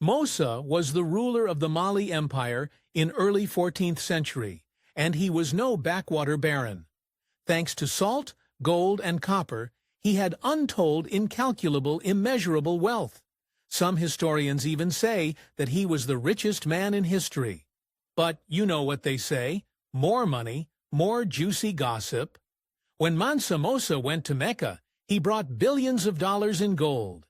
Mosa was the ruler of the Mali Empire in early 14th century, and he was no backwater baron. Thanks to salt, gold, and copper, he had untold, incalculable, immeasurable wealth. Some historians even say that he was the richest man in history. But you know what they say, more money, more juicy gossip. When Mansa Musa went to Mecca, he brought billions of dollars in gold.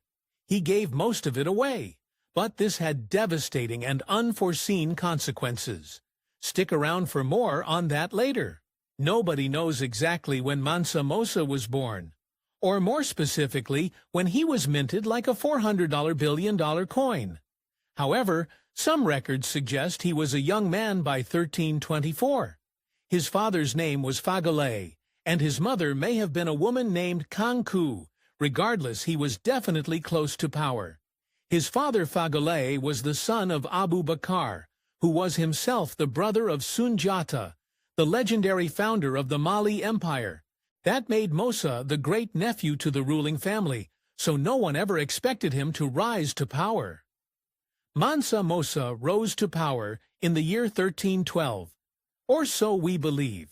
He gave most of it away, but this had devastating and unforeseen consequences. Stick around for more on that later. Nobody knows exactly when Mansa Musa was born, or more specifically, when he was minted like a $400 billion coin. However, some records suggest he was a young man by 1324. His father's name was Fagale, and his mother may have been a woman named Kanku. Regardless, he was definitely close to power. His father Fagale was the son of Abu Bakr, who was himself the brother of Sunjata, the legendary founder of the Mali Empire. That made Musa the great-nephew to the ruling family, so no one ever expected him to rise to power. Mansa Musa rose to power in the year 1312, or so we believe.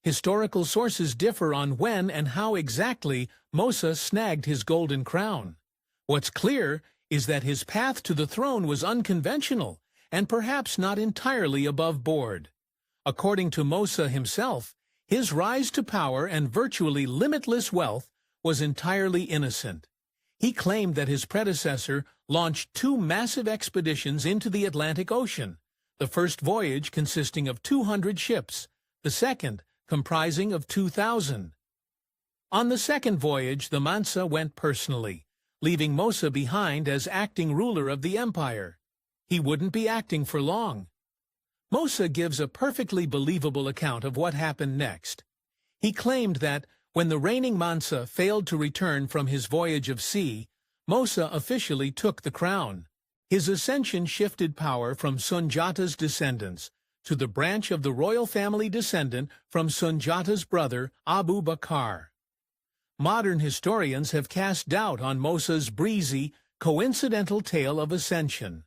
Historical sources differ on when and how exactly Musa snagged his golden crown. What's clear is that his path to the throne was unconventional and perhaps not entirely above board. According to Musa himself, his rise to power and virtually limitless wealth was entirely innocent. He claimed that his predecessor launched 2 massive expeditions into the Atlantic Ocean, the first voyage consisting of 200 ships, the second comprising of 2,000. On the second voyage, the Mansa went personally, leaving Musa behind as acting ruler of the empire. He wouldn't be acting for long. Musa gives a perfectly believable account of what happened next. He claimed that, when the reigning Mansa failed to return from his voyage of sea, Musa officially took the crown. His ascension shifted power from Sunjata's descendants to the branch of the royal family descendant from Sunjata's brother Abu Bakr. Modern historians have cast doubt on Musa's breezy, coincidental tale of ascension.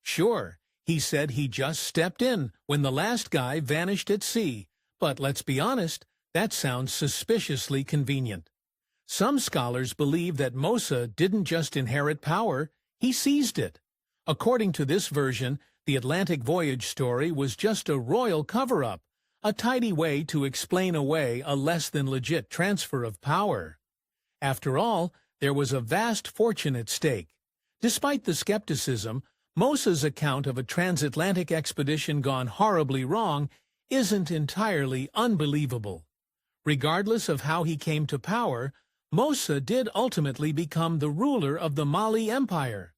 Sure, he said he just stepped in when the last guy vanished at sea, but let's be honest, that sounds suspiciously convenient. Some scholars believe that Musa didn't just inherit power, he seized it. According to this version, the Atlantic voyage story was just a royal cover-up, a tidy way to explain away a less-than-legit transfer of power. After all, there was a vast fortune at stake. Despite the skepticism, Musa's account of a transatlantic expedition gone horribly wrong isn't entirely unbelievable. Regardless of how he came to power, Musa did ultimately become the ruler of the Mali Empire.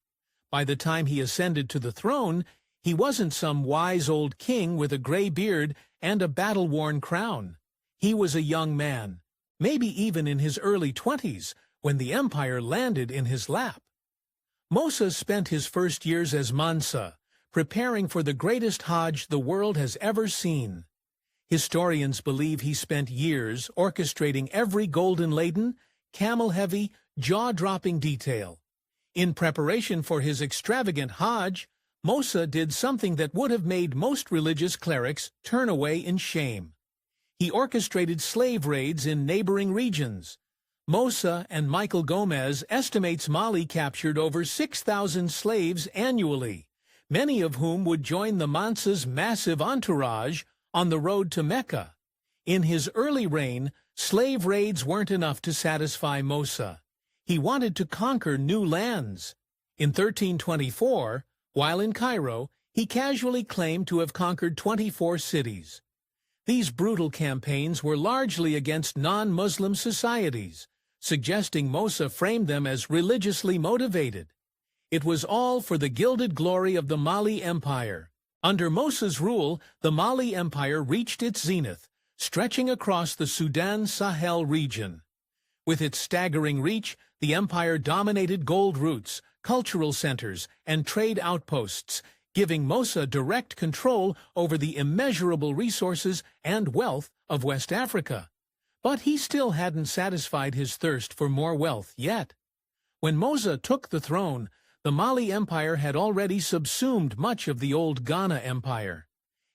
By the time he ascended to the throne, he wasn't some wise old king with a gray beard and a battle-worn crown. He was a young man, maybe even in his early 20s, when the empire landed in his lap. Musa spent his first years as Mansa, preparing for the greatest Hajj the world has ever seen. Historians believe he spent years orchestrating every golden-laden, camel-heavy, jaw-dropping detail. In preparation for his extravagant Hajj, Musa did something that would have made most religious clerics turn away in shame. He orchestrated slave raids in neighboring regions. Musa and Michael Gomez estimates Mali captured over 6,000 slaves annually, many of whom would join the Mansa's massive entourage on the road to Mecca. In his early reign, slave raids weren't enough to satisfy Musa. He wanted to conquer new lands. In 1324, while in Cairo, he casually claimed to have conquered 24 cities. These brutal campaigns were largely against non-Muslim societies, suggesting Musa framed them as religiously motivated. It was all for the gilded glory of the Mali Empire. Under Musa's rule, the Mali Empire reached its zenith, stretching across the Sudan-Sahel region. With its staggering reach, the empire dominated gold routes, cultural centers, and trade outposts, giving Musa direct control over the immeasurable resources and wealth of West Africa. But he still hadn't satisfied his thirst for more wealth yet. When Musa took the throne, The Mali Empire had already subsumed much of the old Ghana Empire.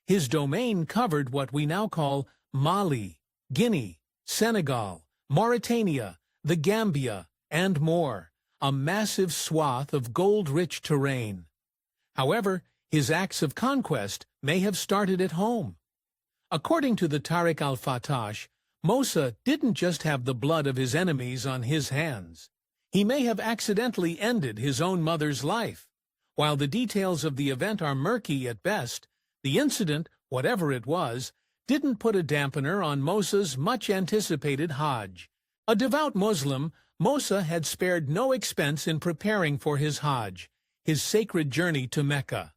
His domain covered what we now call Mali, Guinea, Senegal, Mauritania, the Gambia, and more, a massive swath of gold-rich terrain. However, his acts of conquest may have started at home. According to the Tariq al-Fattash, Musa didn't just have the blood of his enemies on his hands. He may have accidentally ended his own mother's life. While the details of the event are murky at best, the incident, whatever it was, didn't put a dampener on Musa's much-anticipated Hajj. A devout Muslim, Musa had spared no expense in preparing for his Hajj, his sacred journey to Mecca.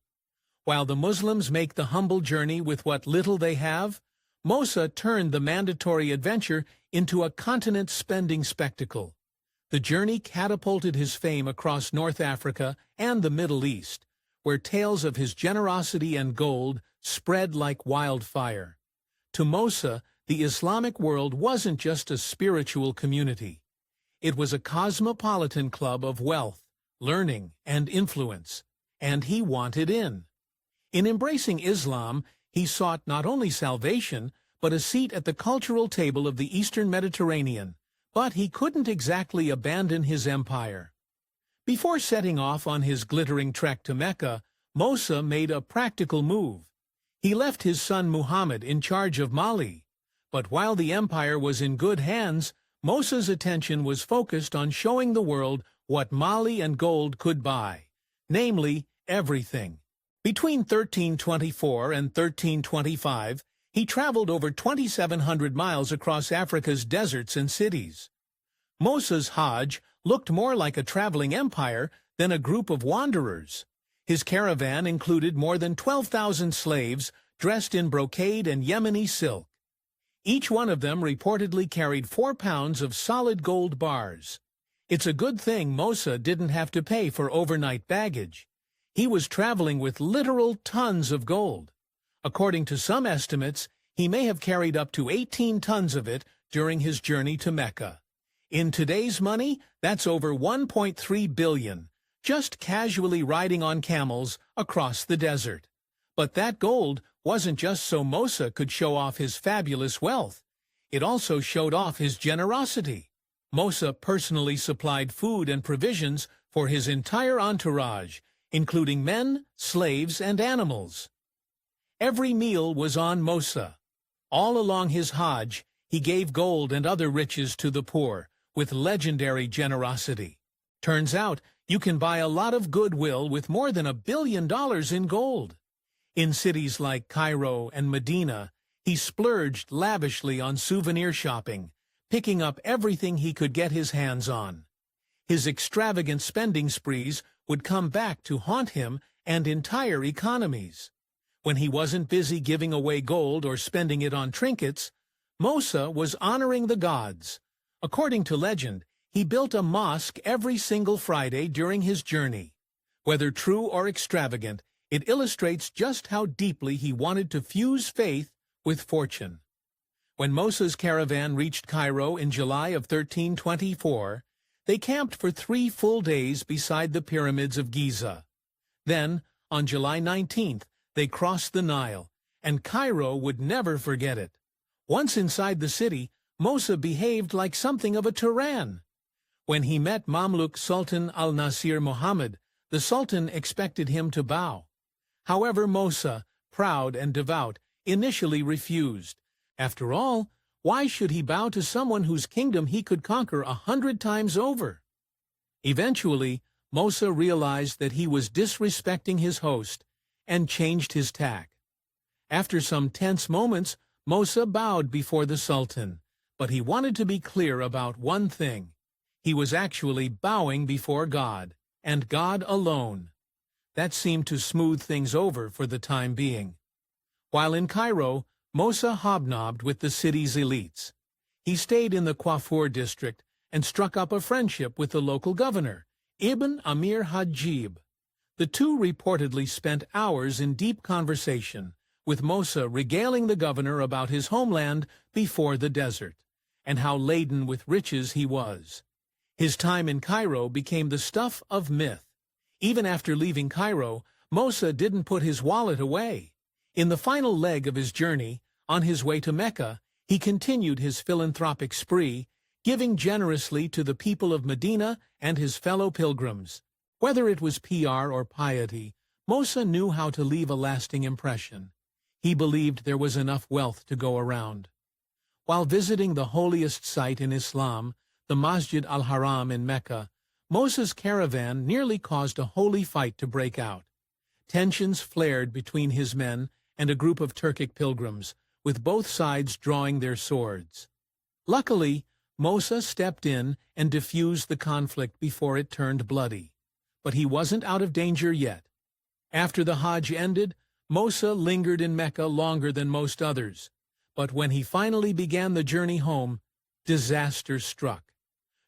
While the Muslims make the humble journey with what little they have, Musa turned the mandatory adventure into a continent-spending spectacle. The journey catapulted his fame across North Africa and the Middle East, where tales of his generosity and gold spread like wildfire. To Musa, the Islamic world wasn't just a spiritual community. It was a cosmopolitan club of wealth, learning, and influence, and he wanted in. In embracing Islam, he sought not only salvation, but a seat at the cultural table of the Eastern Mediterranean, but he couldn't exactly abandon his empire. Before setting off on his glittering trek to Mecca, Musa made a practical move. He left his son Muhammad in charge of Mali, but while the empire was in good hands, Musa's attention was focused on showing the world what Mali and gold could buy, namely, everything. Between 1324 and 1325, he traveled over 2,700 miles across Africa's deserts and cities. Musa's Hajj looked more like a traveling empire than a group of wanderers. His caravan included more than 12,000 slaves dressed in brocade and Yemeni silk. Each one of them reportedly carried 4 pounds of solid gold bars. It's a good thing Musa didn't have to pay for overnight baggage. He was traveling with literal tons of gold. According to some estimates, he may have carried up to 18 tons of it during his journey to Mecca. In today's money, that's over 1.3 billion, just casually riding on camels across the desert. But that gold wasn't just so Musa could show off his fabulous wealth. It also showed off his generosity. Musa personally supplied food and provisions for his entire entourage, including men, slaves, and animals. Every meal was on Musa. All along his Hajj, he gave gold and other riches to the poor, with legendary generosity. Turns out, you can buy a lot of goodwill with more than $1 billion in gold. In cities like Cairo and Medina, he splurged lavishly on souvenir shopping, picking up everything he could get his hands on. His extravagant spending sprees would come back to haunt him and entire economies. When he wasn't busy giving away gold or spending it on trinkets, Musa was honoring the gods. According to legend, he built a mosque every single Friday during his journey. Whether true or extravagant, it illustrates just how deeply he wanted to fuse faith with fortune. When Musa's caravan reached Cairo in July of 1324, they camped for 3 full days beside the pyramids of Giza. Then, on July 19th, they crossed the Nile, and Cairo would never forget it. Once inside the city, Musa behaved like something of a tyrann. When he met Mamluk Sultan al-Nasir Muhammad, the Sultan expected him to bow. However, Musa, proud and devout, initially refused. After all, why should he bow to someone whose kingdom he could conquer 100 times over? Eventually, Musa realized that he was disrespecting his host and changed his tack. After some tense moments, Musa bowed before the Sultan, but he wanted to be clear about one thing. He was actually bowing before God, and God alone. That seemed to smooth things over for the time being. While in Cairo, Musa hobnobbed with the city's elites. He stayed in the Coiffure district and struck up a friendship with the local governor, Ibn Amir Hajib. The two reportedly spent hours in deep conversation, with Musa regaling the governor about his homeland before the desert, and how laden with riches he was. His time in Cairo became the stuff of myth. Even after leaving Cairo, Musa didn't put his wallet away. In the final leg of his journey, on his way to Mecca, he continued his philanthropic spree, giving generously to the people of Medina and his fellow pilgrims. Whether it was PR or piety, Musa knew how to leave a lasting impression. He believed there was enough wealth to go around. While visiting the holiest site in Islam, the Masjid al-Haram in Mecca, Musa's caravan nearly caused a holy fight to break out. Tensions flared between his men and a group of Turkic pilgrims, with both sides drawing their swords. Luckily, Musa stepped in and diffused the conflict before it turned bloody. But he wasn't out of danger yet. After the Hajj ended, Musa lingered in Mecca longer than most others. But when he finally began the journey home, disaster struck.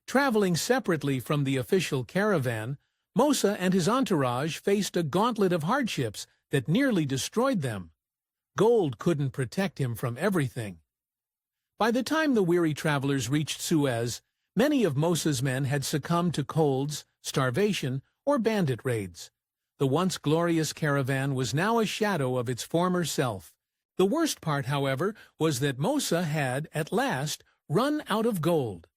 Traveling separately from the official caravan, Musa and his entourage faced a gauntlet of hardships that nearly destroyed them. Gold couldn't protect him from everything. By the time the weary travelers reached Suez, many of Musa's men had succumbed to colds, starvation, or bandit raids. The once glorious caravan was now a shadow of its former self. The worst part, however, was that Musa had, at last, run out of gold.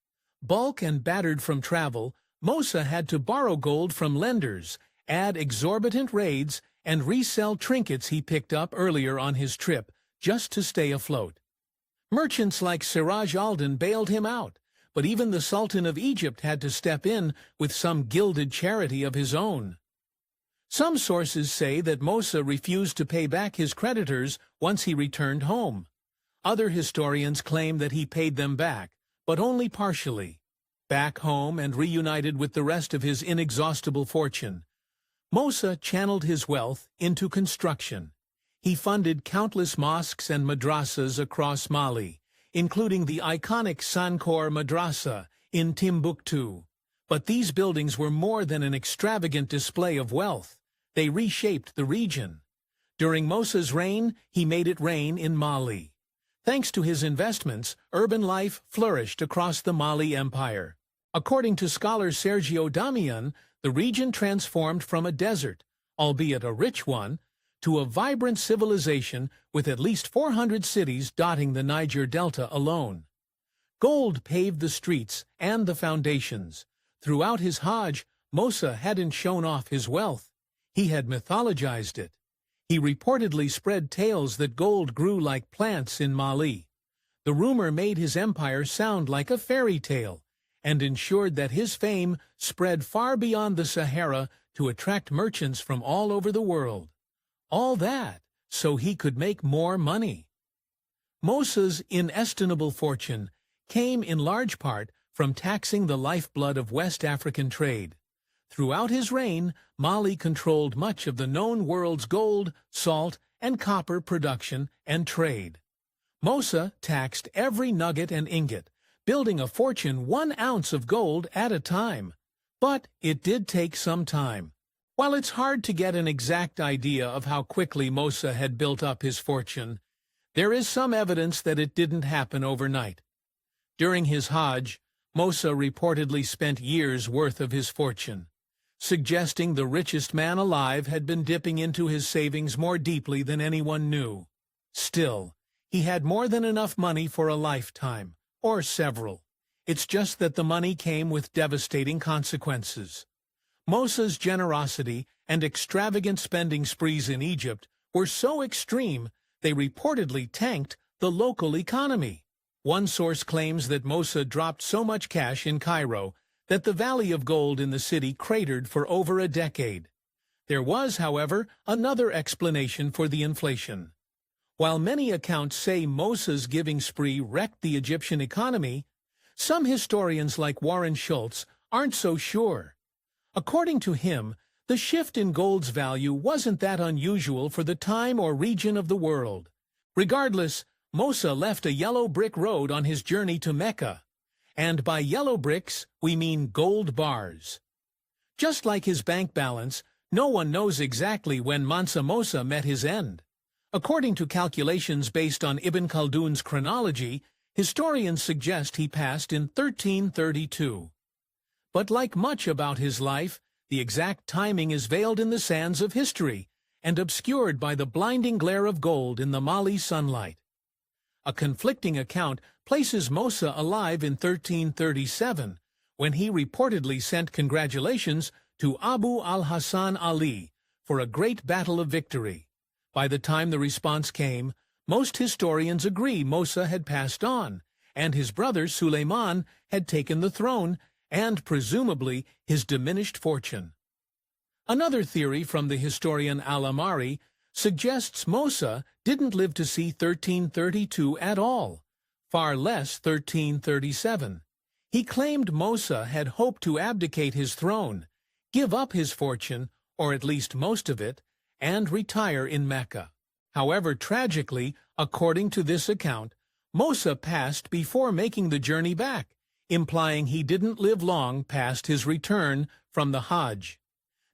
Bulk and battered from travel, Musa had to borrow gold from lenders, add exorbitant raids, and resell trinkets he picked up earlier on his trip, just to stay afloat. Merchants like Siraj al-Din bailed him out, but even the Sultan of Egypt had to step in with some gilded charity of his own. Some sources say that Musa refused to pay back his creditors once he returned home. Other historians claim that he paid them back, but only partially. Back home and reunited with the rest of his inexhaustible fortune, Musa channeled his wealth into construction. He funded countless mosques and madrasas across Mali, including the iconic Sankor Madrasa in Timbuktu. But these buildings were more than an extravagant display of wealth. They reshaped the region. During Musa's reign, he made it rain in Mali. Thanks to his investments, urban life flourished across the Mali Empire. According to scholar Sergio Damian, the region transformed from a desert, albeit a rich one, to a vibrant civilization with at least 400 cities dotting the Niger Delta alone. Gold paved the streets and the foundations. Throughout his Hajj, Musa hadn't shown off his wealth. He had mythologized it. He reportedly spread tales that gold grew like plants in Mali. The rumor made his empire sound like a fairy tale, and ensured that his fame spread far beyond the Sahara to attract merchants from all over the world. All that so he could make more money. Musa's inestimable fortune came in large part from taxing the lifeblood of West African trade. Throughout his reign, Mali controlled much of the known world's gold, salt, and copper production and trade. Musa taxed every nugget and ingot, building a fortune 1 ounce of gold at a time. But it did take some time. While it's hard to get an exact idea of how quickly Musa had built up his fortune, there is some evidence that it didn't happen overnight. During his Hajj, Musa reportedly spent years' worth of his fortune, suggesting the richest man alive had been dipping into his savings more deeply than anyone knew. Still, he had more than enough money for a lifetime, or several. It's just that the money came with devastating consequences. Musa's generosity and extravagant spending sprees in Egypt were so extreme they reportedly tanked the local economy. One source claims that Musa dropped so much cash in Cairo that the Valley of Gold in the city cratered for over a decade. There was, however, another explanation for the inflation. While many accounts say Musa's giving spree wrecked the Egyptian economy, some historians like Warren Schultz aren't so sure. According to him, the shift in gold's value wasn't that unusual for the time or region of the world. Regardless, Musa left a yellow brick road on his journey to Mecca. And by yellow bricks, we mean gold bars. Just like his bank balance, no one knows exactly when Mansa Musa met his end. According to calculations based on Ibn Khaldun's chronology, historians suggest he passed in 1332. But like much about his life, the exact timing is veiled in the sands of history and obscured by the blinding glare of gold in the Mali sunlight. A conflicting account places Musa alive in 1337, when he reportedly sent congratulations to Abu al-Hasan Ali for a great battle of victory. By the time the response came, most historians agree Musa had passed on, and his brother Suleiman had taken the throne, and presumably his diminished fortune. Another theory from the historian Al-Amari suggests Musa didn't live to see 1332 at all, far less 1337. He claimed Musa had hoped to abdicate his throne, give up his fortune, or at least most of it, and retire in Mecca. However, tragically, according to this account, Musa passed before making the journey back, implying he didn't live long past his return from the Hajj.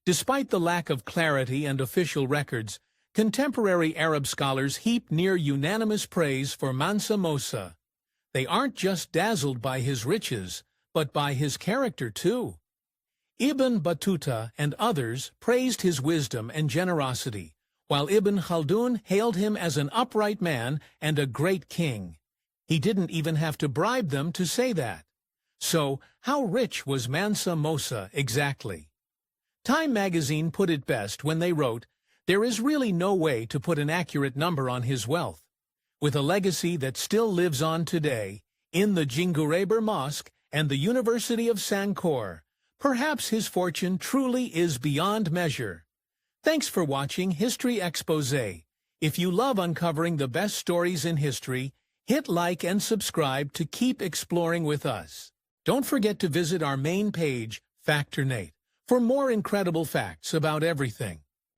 Despite the lack of clarity and official records, contemporary Arab scholars heap near unanimous praise for Mansa Musa. They aren't just dazzled by his riches, but by his character too. Ibn Battuta and others praised his wisdom and generosity, while Ibn Khaldun hailed him as an upright man and a great king. He didn't even have to bribe them to say that. So, how rich was Mansa Musa exactly? Time magazine put it best when they wrote, "There is really no way to put an accurate number on his wealth. With a legacy that still lives on today, in the Jingureber Mosque and the University of Sankore, perhaps his fortune truly is beyond measure." Thanks for watching History Exposé. If you love uncovering the best stories in history, hit like and subscribe to keep exploring with us. Don't forget to visit our main page, Factor Nate, for more incredible facts about everything.